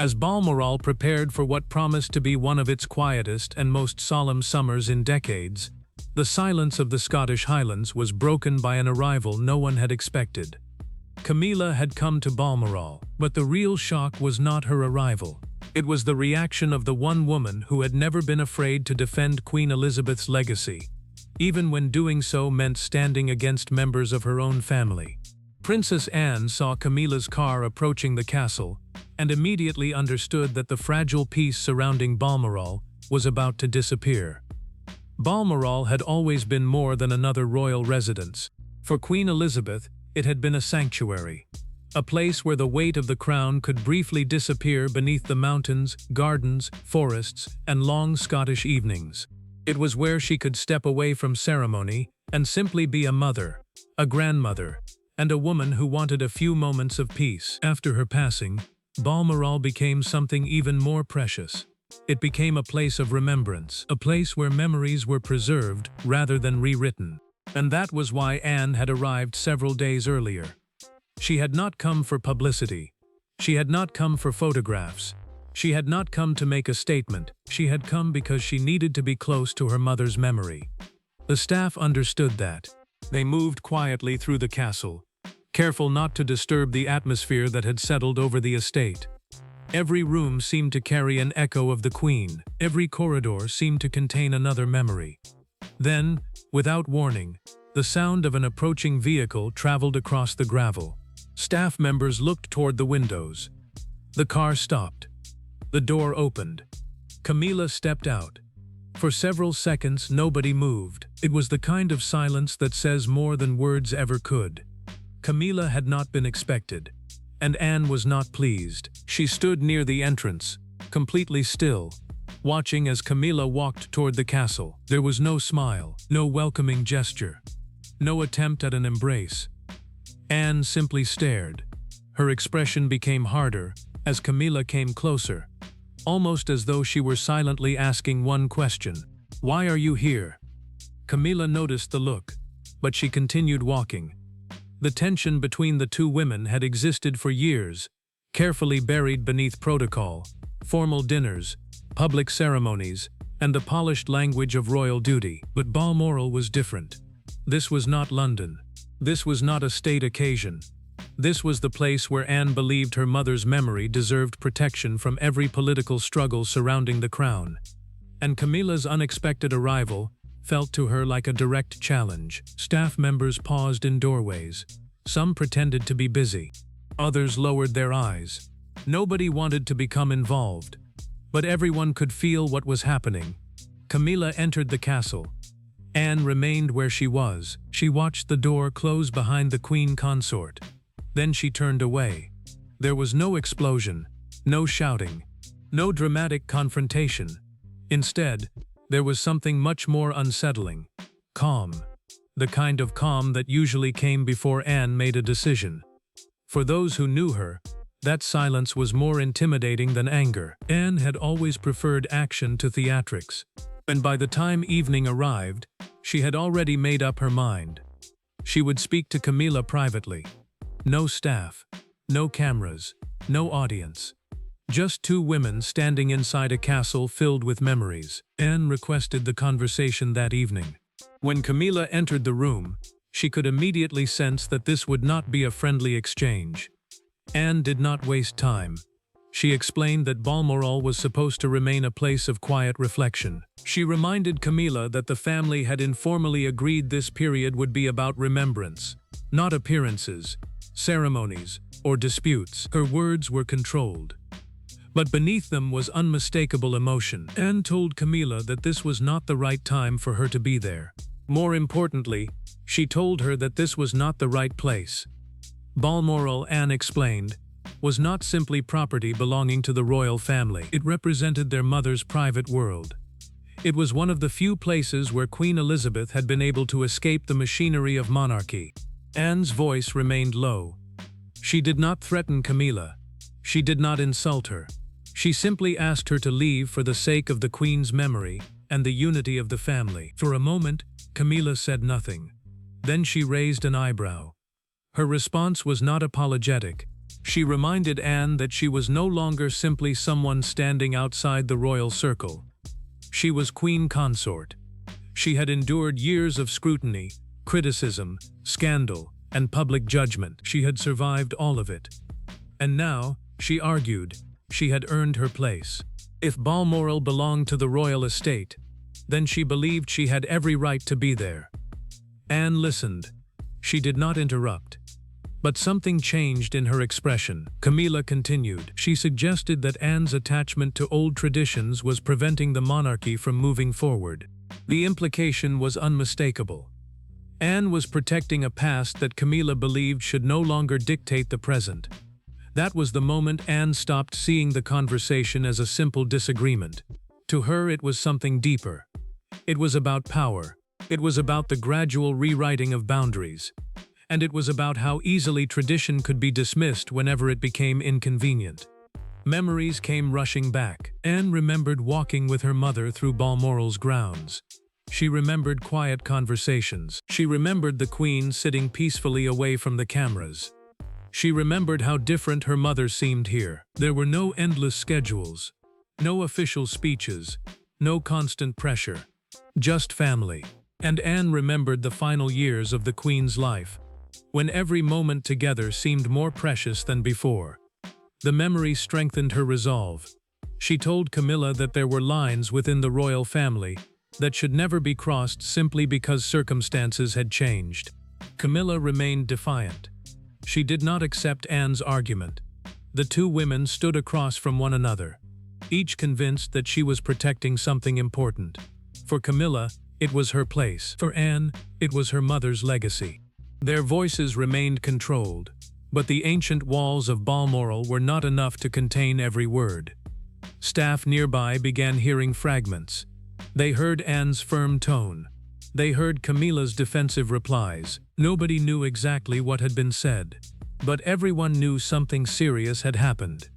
As Balmoral prepared for what promised to be one of its quietest and most solemn summers in decades, the silence of the Scottish Highlands was broken by an arrival no one had expected. Camilla had come to Balmoral, but the real shock was not her arrival. It was the reaction of the one woman who had never been afraid to defend Queen Elizabeth's legacy, even when doing so meant standing against members of her own family. Princess Anne saw Camilla's car approaching the castle and immediately understood that the fragile peace surrounding Balmoral was about to disappear. Balmoral had always been more than another royal residence. For Queen Elizabeth, it had been a sanctuary, a place where the weight of the crown could briefly disappear beneath the mountains, gardens, forests, and long Scottish evenings. It was where she could step away from ceremony and simply be a mother, a grandmother, and a woman who wanted a few moments of peace. After her passing, Balmoral became something even more precious. It became a place of remembrance, a place where memories were preserved rather than rewritten. And that was why Anne had arrived several days earlier. She had not come for publicity. She had not come for photographs. She had not come to make a statement. She had come because she needed to be close to her mother's memory. The staff understood that. They moved quietly through the castle, careful not to disturb the atmosphere that had settled over the estate. Every room seemed to carry an echo of the Queen. Every corridor seemed to contain another memory. Then, without warning, the sound of an approaching vehicle traveled across the gravel. Staff members looked toward the windows. The car stopped. The door opened. Camilla stepped out. For several seconds, nobody moved. It was the kind of silence that says more than words ever could. Camilla had not been expected, and Anne was not pleased. She stood near the entrance, completely still, watching as Camilla walked toward the castle. There was no smile, no welcoming gesture, no attempt at an embrace. Anne simply stared. Her expression became harder as Camilla came closer, almost as though she were silently asking one question: "Why are you here?" Camilla noticed the look, but she continued walking. The tension between the two women had existed for years, carefully buried beneath protocol, formal dinners, public ceremonies, and the polished language of royal duty. But Balmoral was different. This was not London. This was not a state occasion. This was the place where Anne believed her mother's memory deserved protection from every political struggle surrounding the crown. And Camilla's unexpected arrival felt to her like a direct challenge. Staff members paused in doorways. Some pretended to be busy. Others lowered their eyes. Nobody wanted to become involved, but everyone could feel what was happening. Camilla entered the castle. Anne remained where she was. She watched the door close behind the queen consort. Then she turned away. There was no explosion, no shouting, no dramatic confrontation. Instead, there was something much more unsettling: calm. The kind of calm that usually came before Anne made a decision. For those who knew her, that silence was more intimidating than anger. Anne had always preferred action to theatrics, and by the time evening arrived, she had already made up her mind. She would speak to Camilla privately. No staff, no cameras, no audience. Just two women standing inside a castle filled with memories. Anne requested the conversation that evening. When Camilla entered the room, she could immediately sense that this would not be a friendly exchange. Anne did not waste time. She explained that Balmoral was supposed to remain a place of quiet reflection. She reminded Camilla that the family had informally agreed this period would be about remembrance, not appearances, ceremonies, or disputes. Her words were controlled, but beneath them was unmistakable emotion. Anne told Camilla that this was not the right time for her to be there. More importantly, she told her that this was not the right place. Balmoral, Anne explained, was not simply property belonging to the royal family. It represented their mother's private world. It was one of the few places where Queen Elizabeth had been able to escape the machinery of monarchy. Anne's voice remained low. She did not threaten Camilla. She did not insult her. She simply asked her to leave for the sake of the Queen's memory and the unity of the family. For a moment, Camilla said nothing. Then she raised an eyebrow. Her response was not apologetic. She reminded Anne that she was no longer simply someone standing outside the royal circle. She was queen consort. She had endured years of scrutiny, criticism, scandal, and public judgment. She had survived all of it. And now, she argued, she had earned her place. If Balmoral belonged to the royal estate, then she believed she had every right to be there. Anne listened. She did not interrupt. But something changed in her expression. Camilla continued. She suggested that Anne's attachment to old traditions was preventing the monarchy from moving forward. The implication was unmistakable. Anne was protecting a past that Camilla believed should no longer dictate the present. That was the moment Anne stopped seeing the conversation as a simple disagreement. To her, it was something deeper. It was about power. It was about the gradual rewriting of boundaries. And it was about how easily tradition could be dismissed whenever it became inconvenient. Memories came rushing back. Anne remembered walking with her mother through Balmoral's grounds. She remembered quiet conversations. She remembered the Queen sitting peacefully away from the cameras. She remembered how different her mother seemed here. There were no endless schedules, no official speeches, no constant pressure. Just family. And Anne remembered the final years of the Queen's life, when every moment together seemed more precious than before. The memory strengthened her resolve. She told Camilla that there were lines within the royal family that should never be crossed simply because circumstances had changed. Camilla remained defiant. She did not accept Anne's argument. The two women stood across from one another, each convinced that she was protecting something important. For Camilla, it was her place. For Anne, it was her mother's legacy. Their voices remained controlled, but the ancient walls of Balmoral were not enough to contain every word. Staff nearby began hearing fragments. They heard Anne's firm tone. They heard Camilla's defensive replies. Nobody knew exactly what had been said, but everyone knew something serious had happened.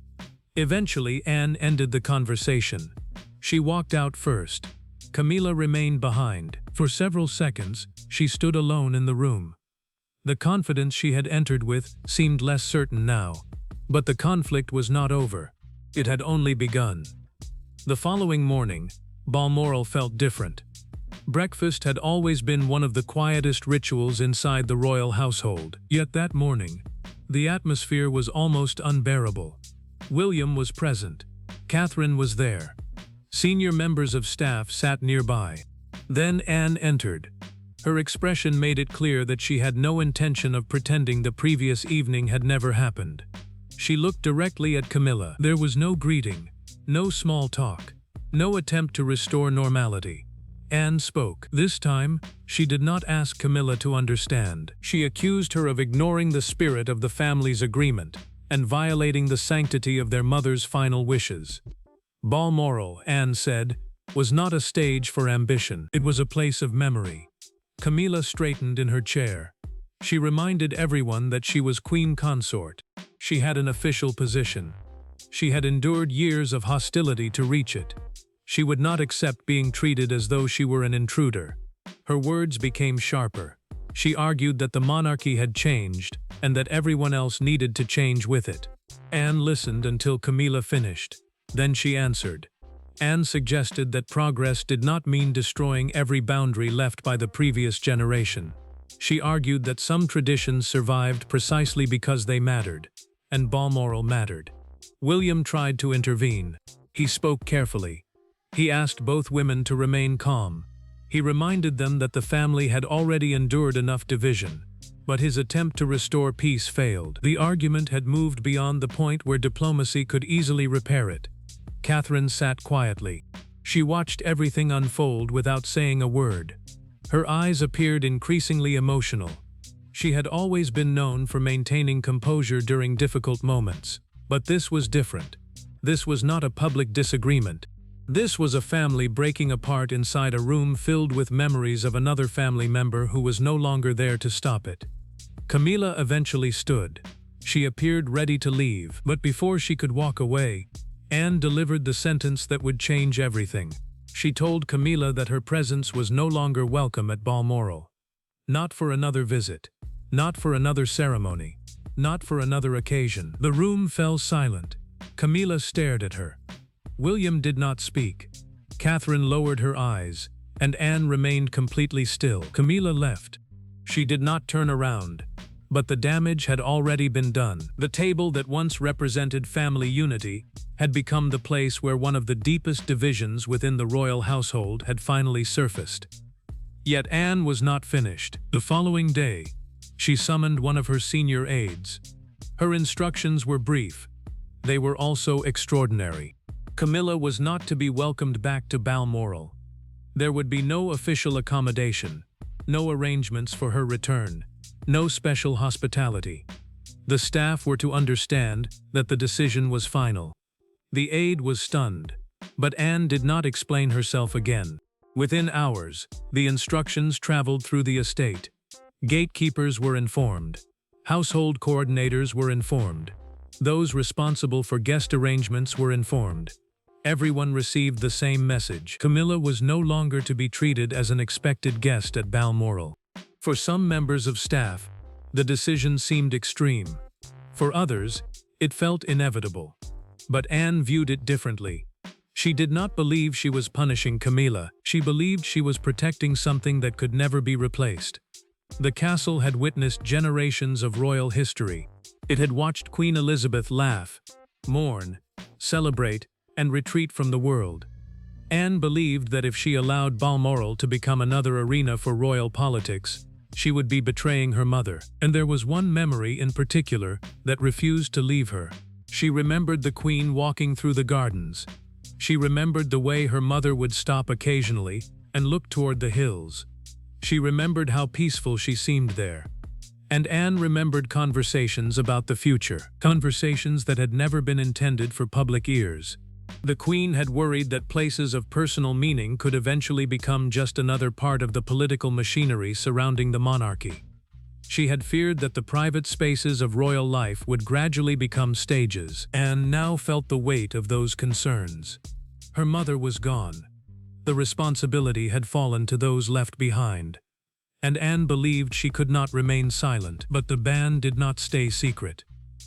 Eventually, Anne ended the conversation. She walked out first. Camilla remained behind. For several seconds, she stood alone in the room. The confidence she had entered with seemed less certain now. But the conflict was not over. It had only begun. The following morning, Balmoral felt different. Breakfast had always been one of the quietest rituals inside the royal household. Yet that morning, the atmosphere was almost unbearable. William was present. Catherine was there. Senior members of staff sat nearby. Then Anne entered. Her expression made it clear that she had no intention of pretending the previous evening had never happened. She looked directly at Camilla. There was no greeting, no small talk, no attempt to restore normality. Anne spoke. This time, she did not ask Camilla to understand. She accused her of ignoring the spirit of the family's agreement and violating the sanctity of their mother's final wishes. Balmoral, Anne said, was not a stage for ambition. It was a place of memory. Camilla straightened in her chair. She reminded everyone that she was queen consort. She had an official position. She had endured years of hostility to reach it. She would not accept being treated as though she were an intruder. Her words became sharper. She argued that the monarchy had changed and that everyone else needed to change with it. Anne listened until Camilla finished. Then she answered. Anne suggested that progress did not mean destroying every boundary left by the previous generation. She argued that some traditions survived precisely because they mattered, and Balmoral mattered. William tried to intervene. He spoke carefully. He asked both women to remain calm. He reminded them that the family had already endured enough division, but his attempt to restore peace failed. The argument had moved beyond the point where diplomacy could easily repair it. Catherine sat quietly. She watched everything unfold without saying a word. Her eyes appeared increasingly emotional. She had always been known for maintaining composure during difficult moments, but this was different. This was not a public disagreement. This was a family breaking apart inside a room filled with memories of another family member who was no longer there to stop it. Camilla eventually stood. She appeared ready to leave, but before she could walk away, Anne delivered the sentence that would change everything. She told Camilla that her presence was no longer welcome at Balmoral. Not for another visit. Not for another ceremony. not for another occasion. The room fell silent. Camilla stared at her. William did not speak. Catherine lowered her eyes, and Anne remained completely still. Camilla left. She did not turn around, but the damage had already been done. The table that once represented family unity had become the place where one of the deepest divisions within the royal household had finally surfaced. Yet Anne was not finished. The following day, she summoned one of her senior aides. Her instructions were brief. They were also extraordinary. Camilla was not to be welcomed back to Balmoral. There would be no official accommodation, no arrangements for her return, no special hospitality. The staff were to understand that the decision was final. The aide was stunned, but Anne did not explain herself again. Within hours, the instructions traveled through the estate. Gatekeepers were informed. Household coordinators were informed. Those responsible for guest arrangements were informed. Everyone received the same message. Camilla was no longer to be treated as an expected guest at Balmoral. For some members of staff, the decision seemed extreme. For others, it felt inevitable. But Anne viewed it differently. She did not believe she was punishing Camilla. She believed she was protecting something that could never be replaced. The castle had witnessed generations of royal history. It had watched Queen Elizabeth laugh, mourn, celebrate, and retreat from the world. Anne believed that if she allowed Balmoral to become another arena for royal politics, she would be betraying her mother. And there was one memory in particular that refused to leave her. She remembered the Queen walking through the gardens. She remembered the way her mother would stop occasionally and look toward the hills. She remembered how peaceful she seemed there. And Anne remembered conversations about the future, conversations that had never been intended for public ears. The Queen had worried that places of personal meaning could eventually become just another part of the political machinery surrounding the monarchy. She had feared that the private spaces of royal life would gradually become stages. Anne now felt the weight of those concerns. Her mother was gone. The responsibility had fallen to those left behind. And Anne believed she could not remain silent. But the ban did not stay secret.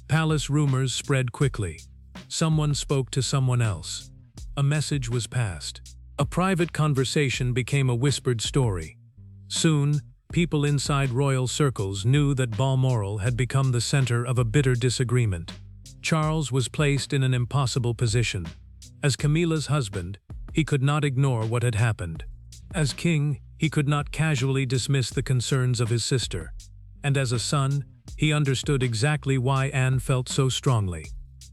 Palace rumors spread quickly. Someone spoke to someone else. A message was passed. A private conversation became a whispered story. Soon, people inside royal circles knew that Balmoral had become the center of a bitter disagreement. Charles was placed in an impossible position. As Camilla's husband, he could not ignore what had happened. As king, he could not casually dismiss the concerns of his sister. And as a son, he understood exactly why Anne felt so strongly.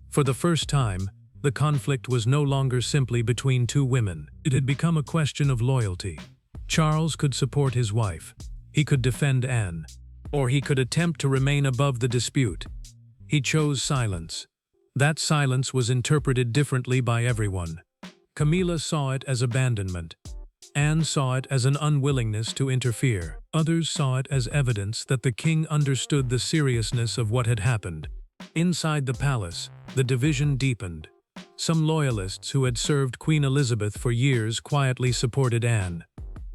For the first time, the conflict was no longer simply between two women. It had become a question of loyalty. Charles could support his wife. He could defend Anne. Or he could attempt to remain above the dispute. He chose silence. That silence was interpreted differently by everyone. Camilla saw it as abandonment. Anne saw it as an unwillingness to interfere. Others saw it as evidence that the king understood the seriousness of what had happened. Inside the palace, the division deepened. Some loyalists who had served Queen Elizabeth for years quietly supported Anne.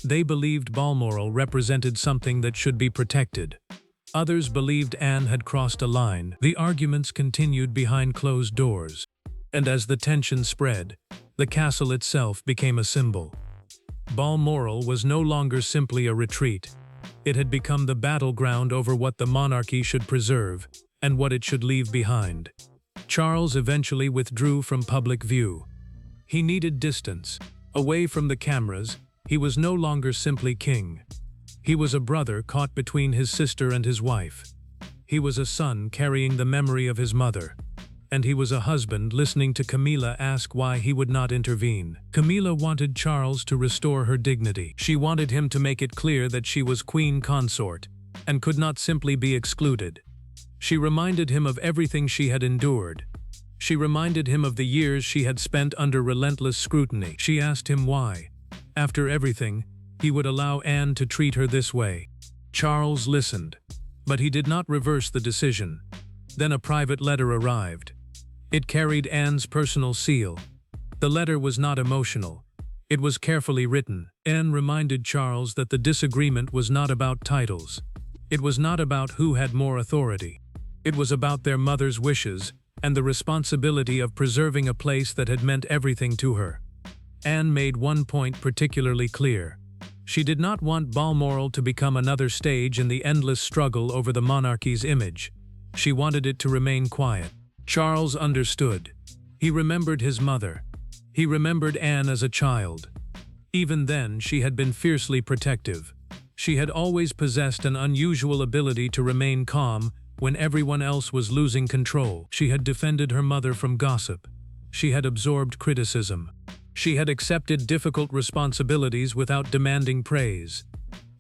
They believed Balmoral represented something that should be protected. Others believed Anne had crossed a line. The arguments continued behind closed doors. And as the tension spread, the castle itself became a symbol. Balmoral was no longer simply a retreat. It had become the battleground over what the monarchy should preserve and what it should leave behind. Charles eventually withdrew from public view. He needed distance. Away from the cameras, he was no longer simply king. He was a brother caught between his sister and his wife. He was a son carrying the memory of his mother. And he was a husband listening to Camilla ask why he would not intervene. Camilla wanted Charles to restore her dignity. She wanted him to make it clear that she was queen consort and could not simply be excluded. She reminded him of everything she had endured. She reminded him of the years she had spent under relentless scrutiny. She asked him why, after everything, he would allow Anne to treat her this way. Charles listened, but he did not reverse the decision. Then a private letter arrived. It carried Anne's personal seal. The letter was not emotional. It was carefully written. Anne reminded Charles that the disagreement was not about titles. It was not about who had more authority. It was about their mother's wishes and the responsibility of preserving a place that had meant everything to her. Anne made one point particularly clear. She did not want Balmoral to become another stage in the endless struggle over the monarchy's image. She wanted it to remain quiet. Charles understood. He remembered his mother. He remembered Anne as a child. Even then, she had been fiercely protective. She had always possessed an unusual ability to remain calm when everyone else was losing control. She had defended her mother from gossip. She had absorbed criticism. She had accepted difficult responsibilities without demanding praise.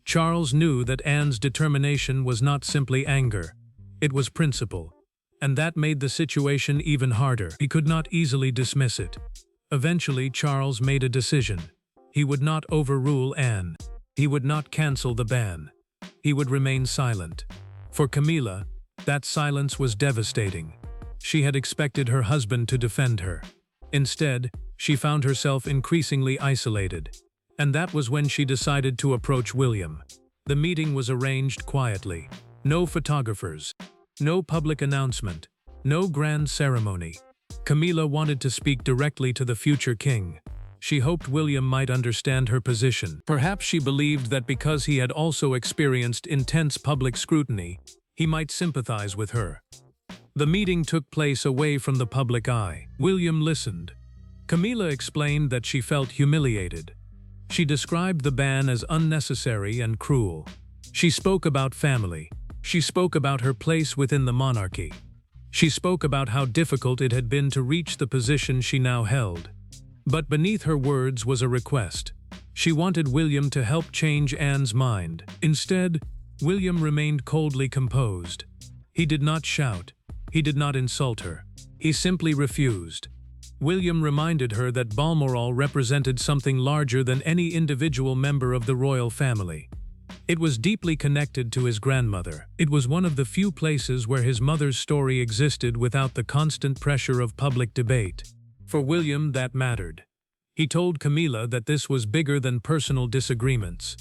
Charles knew that Anne's determination was not simply anger. It was principle. And that made the situation even harder. He could not easily dismiss it. Eventually, Charles made a decision. He would not overrule Anne. He would not cancel the ban. He would remain silent. For Camilla, that silence was devastating. She had expected her husband to defend her. Instead, she found herself increasingly isolated. And that was when she decided to approach William. The meeting was arranged quietly. No photographers. No public announcement. No grand ceremony. Camilla wanted to speak directly to the future king. She hoped William might understand her position. Perhaps she believed that because he had also experienced intense public scrutiny, he might sympathize with her. The meeting took place away from the public eye. William listened. Camilla explained that she felt humiliated. She described the ban as unnecessary and cruel. She spoke about family. She spoke about her place within the monarchy. She spoke about how difficult it had been to reach the position she now held. But beneath her words was a request. She wanted William to help change Anne's mind. Instead, William remained coldly composed. He did not shout. He did not insult her. He simply refused. William reminded her that Balmoral represented something larger than any individual member of the royal family. It was deeply connected to his grandmother. It was one of the few places where his mother's story existed without the constant pressure of public debate. For William, that mattered. He told Camilla that this was bigger than personal disagreements.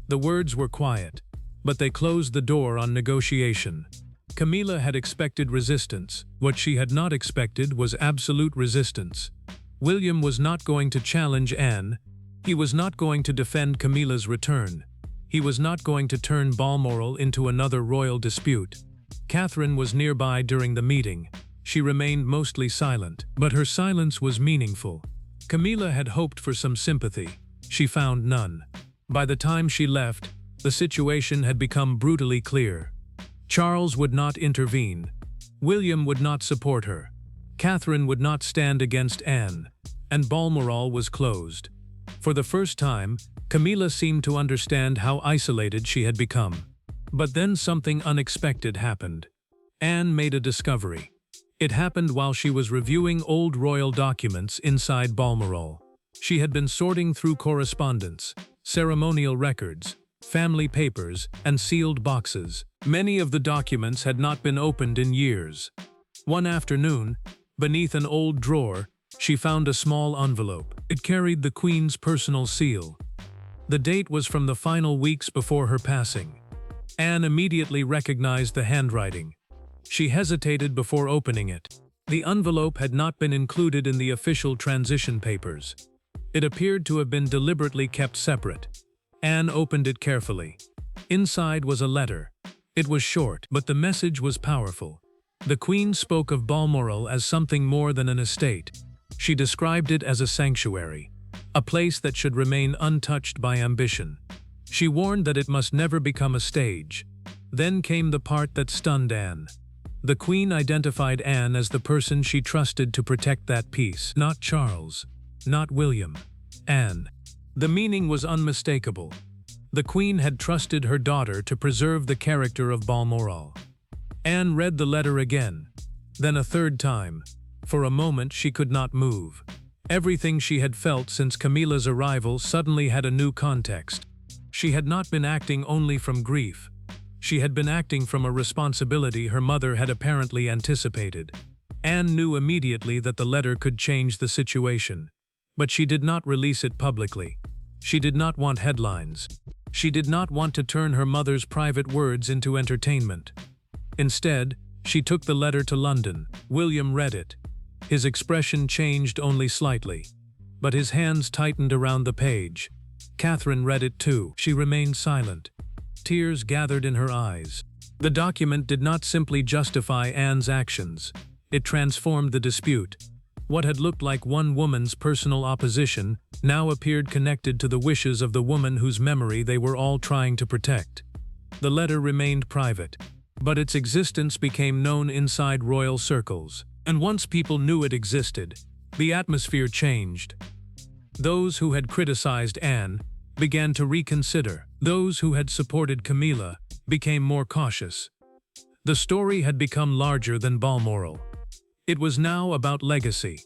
The words were quiet, but they closed the door on negotiation. Camilla had expected resistance. What she had not expected was absolute resistance. William was not going to challenge Anne. He was not going to defend Camilla's return. He was not going to turn Balmoral into another royal dispute. Catherine was nearby during the meeting. She remained mostly silent, but her silence was meaningful. Camilla had hoped for some sympathy. She found none. By the time she left, the situation had become brutally clear. Charles would not intervene. William would not support her. Catherine would not stand against Anne. And Balmoral was closed. For the first time, Camilla seemed to understand how isolated she had become. But then something unexpected happened. Anne made a discovery. It happened while she was reviewing old royal documents inside Balmoral. She had been sorting through correspondence, ceremonial records, family papers, and sealed boxes. Many of the documents had not been opened in years. One afternoon, beneath an old drawer, she found a small envelope. It carried the Queen's personal seal. The date was from the final weeks before her passing. Anne immediately recognized the handwriting. She hesitated before opening it. The envelope had not been included in the official transition papers. It appeared to have been deliberately kept separate. Anne opened it carefully. Inside was a letter. It was short, but the message was powerful. The Queen spoke of Balmoral as something more than an estate. She described it as a sanctuary, a place that should remain untouched by ambition. She warned that it must never become a stage. Then came the part that stunned Anne. The Queen identified Anne as the person she trusted to protect that peace. Not Charles. Not William. Anne. The meaning was unmistakable. The Queen had trusted her daughter to preserve the character of Balmoral. Anne read the letter again, then a third time. For a moment she could not move. Everything she had felt since Camilla's arrival suddenly had a new context. She had not been acting only from grief. She had been acting from a responsibility her mother had apparently anticipated. Anne knew immediately that the letter could change the situation. But she did not release it publicly. She did not want headlines. She did not want to turn her mother's private words into entertainment. Instead, She took the letter to London. William read it. His expression changed only slightly, but his hands tightened around the page. Catherine read it too. She remained silent. Tears gathered in her eyes. The document did not simply justify Anne's actions. It transformed the dispute. What had looked like one woman's personal opposition now appeared connected to the wishes of the woman whose memory they were all trying to protect. The letter remained private, but its existence became known inside royal circles. And once people knew it existed, the atmosphere changed. Those who had criticized Anne began to reconsider. Those who had supported Camilla became more cautious. The story had become larger than Balmoral. It was now about legacy.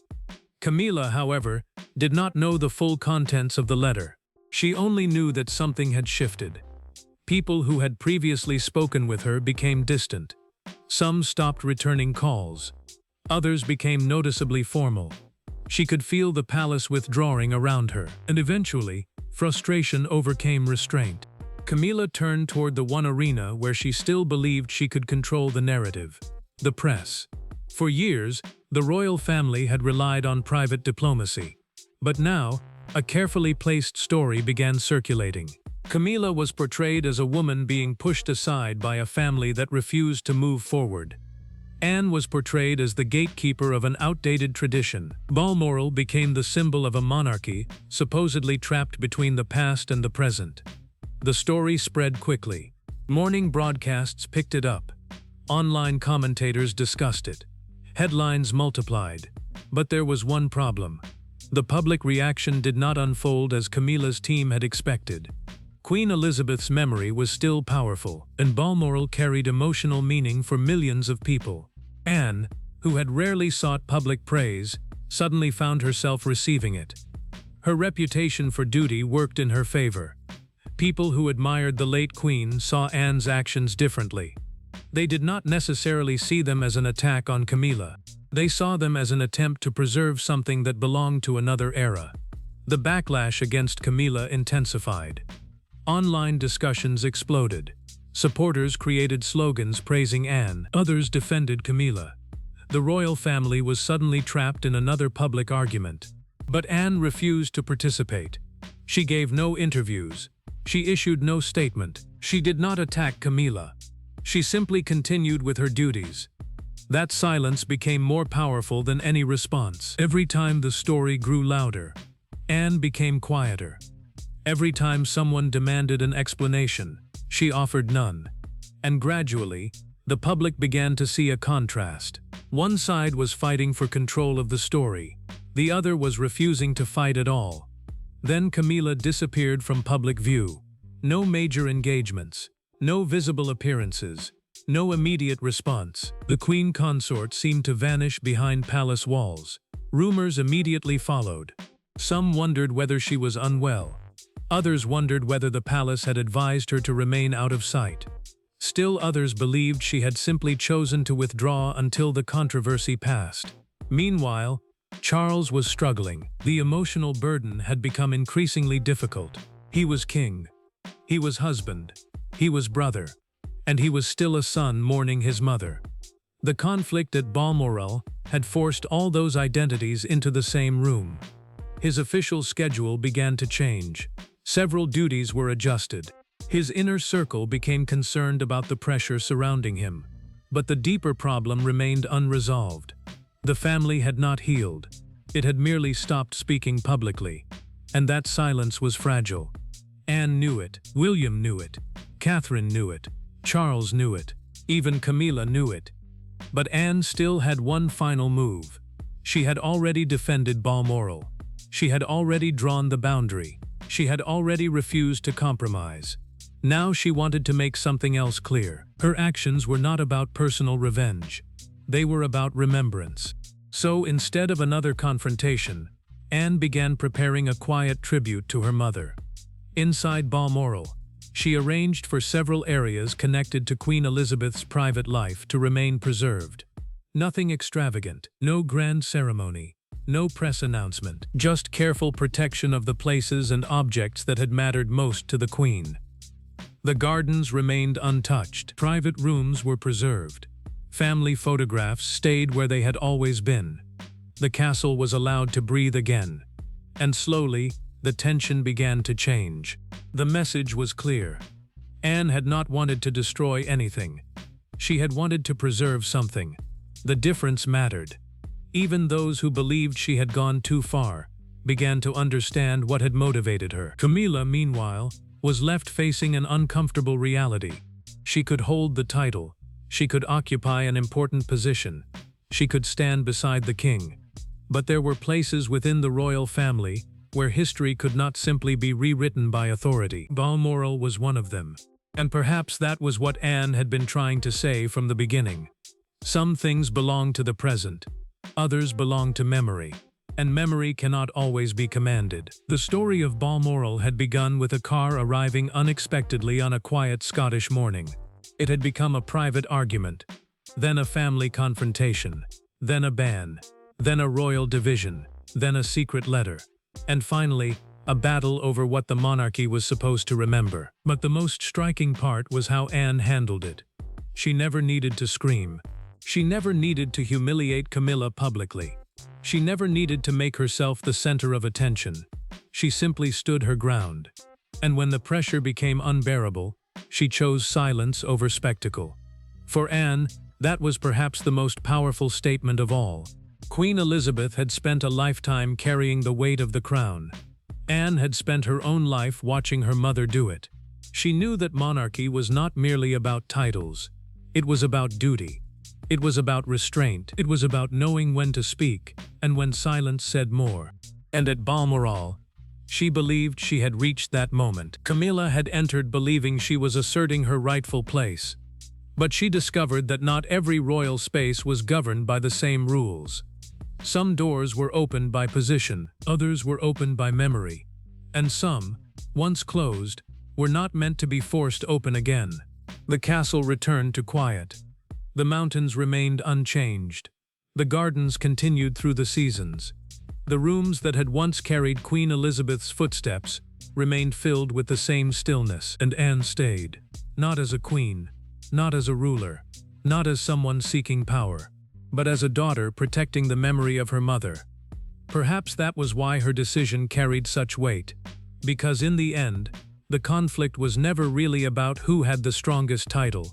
Camilla, however, did not know the full contents of the letter. She only knew that something had shifted. People who had previously spoken with her became distant. Some stopped returning calls. Others became noticeably formal. She could feel the palace withdrawing around her, and eventually, frustration overcame restraint. Camilla turned toward the one arena where she still believed she could control the narrative: the press. For years, the royal family had relied on private diplomacy. But now, a carefully placed story began circulating. Camilla was portrayed as a woman being pushed aside by a family that refused to move forward. Anne was portrayed as the gatekeeper of an outdated tradition. Balmoral became the symbol of a monarchy, supposedly trapped between the past and the present. The story spread quickly. Morning broadcasts picked it up. Online commentators discussed it. Headlines multiplied. But there was one problem. The public reaction did not unfold as Camilla's team had expected. Queen Elizabeth's memory was still powerful, and Balmoral carried emotional meaning for millions of people. Anne, who had rarely sought public praise, suddenly found herself receiving it. Her reputation for duty worked in her favor. People who admired the late Queen saw Anne's actions differently. They did not necessarily see them as an attack on Camilla. They saw them as an attempt to preserve something that belonged to another era. The backlash against Camilla intensified. Online discussions exploded. Supporters created slogans praising Anne. Others defended Camilla. The royal family was suddenly trapped in another public argument. But Anne refused to participate. She gave no interviews. She issued no statement. She did not attack Camilla. She simply continued with her duties. That silence became more powerful than any response. Every time the story grew louder, Anne became quieter. Every time someone demanded an explanation, she offered none. And gradually, the public began to see a contrast. One side was fighting for control of the story. The other was refusing to fight at all. Then Camilla disappeared from public view. No major engagements. No visible appearances. No immediate response. The queen consort seemed to vanish behind palace walls. Rumors immediately followed. Some wondered whether she was unwell. Others wondered whether the palace had advised her to remain out of sight. Still others believed she had simply chosen to withdraw until the controversy passed. Meanwhile, Charles was struggling. The emotional burden had become increasingly difficult. He was king. He was husband. He was brother. And he was still a son mourning his mother. The conflict at Balmoral had forced all those identities into the same room. His official schedule began to change. Several duties were adjusted. His inner circle became concerned about the pressure surrounding him. But the deeper problem remained unresolved. The family had not healed. It had merely stopped speaking publicly. And that silence was fragile. Anne knew it. William knew it. Catherine knew it. Charles knew it. Even Camilla knew it. But Anne still had one final move. She had already defended Balmoral. She had already drawn the boundary. She had already refused to compromise. Now she wanted to make something else clear. Her actions were not about personal revenge. They were about remembrance. So instead of another confrontation, Anne began preparing a quiet tribute to her mother. Inside Balmoral, she arranged for several areas connected to Queen Elizabeth's private life to remain preserved. Nothing extravagant, no grand ceremony, no press announcement, just careful protection of the places and objects that had mattered most to the Queen. The gardens remained untouched. Private rooms were preserved. Family photographs stayed where they had always been. The castle was allowed to breathe again. And slowly, the tension began to change. The message was clear. Anne had not wanted to destroy anything. She had wanted to preserve something. The difference mattered. Even those who believed she had gone too far began to understand what had motivated her. Camilla, meanwhile, was left facing an uncomfortable reality. She could hold the title. She could occupy an important position. She could stand beside the king. But there were places within the royal family where history could not simply be rewritten by authority. Balmoral was one of them. And perhaps that was what Anne had been trying to say from the beginning. Some things belong to the present. Others belong to memory. And memory cannot always be commanded. The story of Balmoral had begun with a car arriving unexpectedly on a quiet Scottish morning. It had become a private argument, then a family confrontation, then a ban, then a royal division, then a secret letter, and finally, a battle over what the monarchy was supposed to remember. But the most striking part was how Anne handled it. She never needed to scream. She never needed to humiliate Camilla publicly. She never needed to make herself the center of attention. She simply stood her ground. And when the pressure became unbearable, she chose silence over spectacle. For Anne, that was perhaps the most powerful statement of all. Queen Elizabeth had spent a lifetime carrying the weight of the crown. Anne had spent her own life watching her mother do it. She knew that monarchy was not merely about titles. It was about duty. It was about restraint. It was about knowing when to speak, and when silence said more. And at Balmoral, she believed she had reached that moment. Camilla had entered believing she was asserting her rightful place. But she discovered that not every royal space was governed by the same rules. Some doors were opened by position, others were opened by memory, and some, once closed, were not meant to be forced open again. The castle returned to quiet. The mountains remained unchanged. The gardens continued through the seasons. The rooms that had once carried Queen Elizabeth's footsteps remained filled with the same stillness. And Anne stayed, not as a queen, not as a ruler, not as someone seeking power, but as a daughter protecting the memory of her mother. Perhaps that was why her decision carried such weight, because in the end, the conflict was never really about who had the strongest title.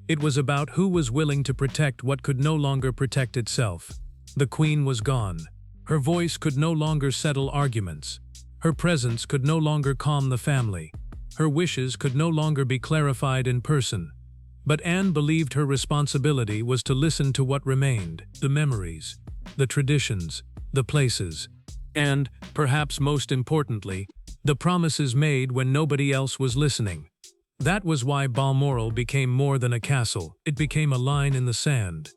It was about who was willing to protect what could no longer protect itself. The queen was gone. Her voice could no longer settle arguments. Her presence could no longer calm the family. Her wishes could no longer be clarified in person. But Anne believed her responsibility was to listen to what remained, the memories, the traditions, the places, and, perhaps most importantly, the promises made when nobody else was listening. That was why Balmoral became more than a castle. It became a line in the sand.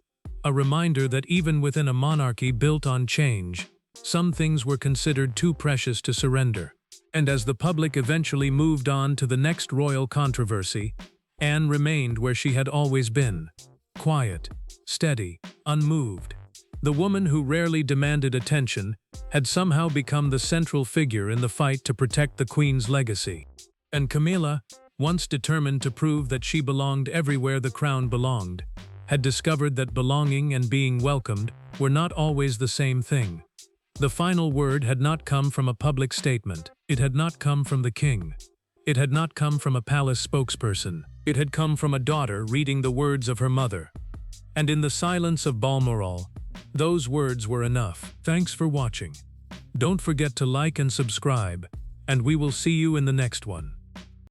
A reminder that even within a monarchy built on change, some things were considered too precious to surrender. And as the public eventually moved on to the next royal controversy, Anne remained where she had always been, quiet, steady, unmoved. The woman who rarely demanded attention had somehow become the central figure in the fight to protect the Queen's legacy. And Camilla, once determined to prove that she belonged everywhere the crown belonged, had discovered that belonging and being welcomed were not always the same thing. The final word had not come from a public statement. It had not come from the king. It had not come from a palace spokesperson. It had come from a daughter reading the words of her mother. And in the silence of Balmoral, those words were enough. Thanks for watching. Don't forget to like and subscribe, and we will see you in the next one.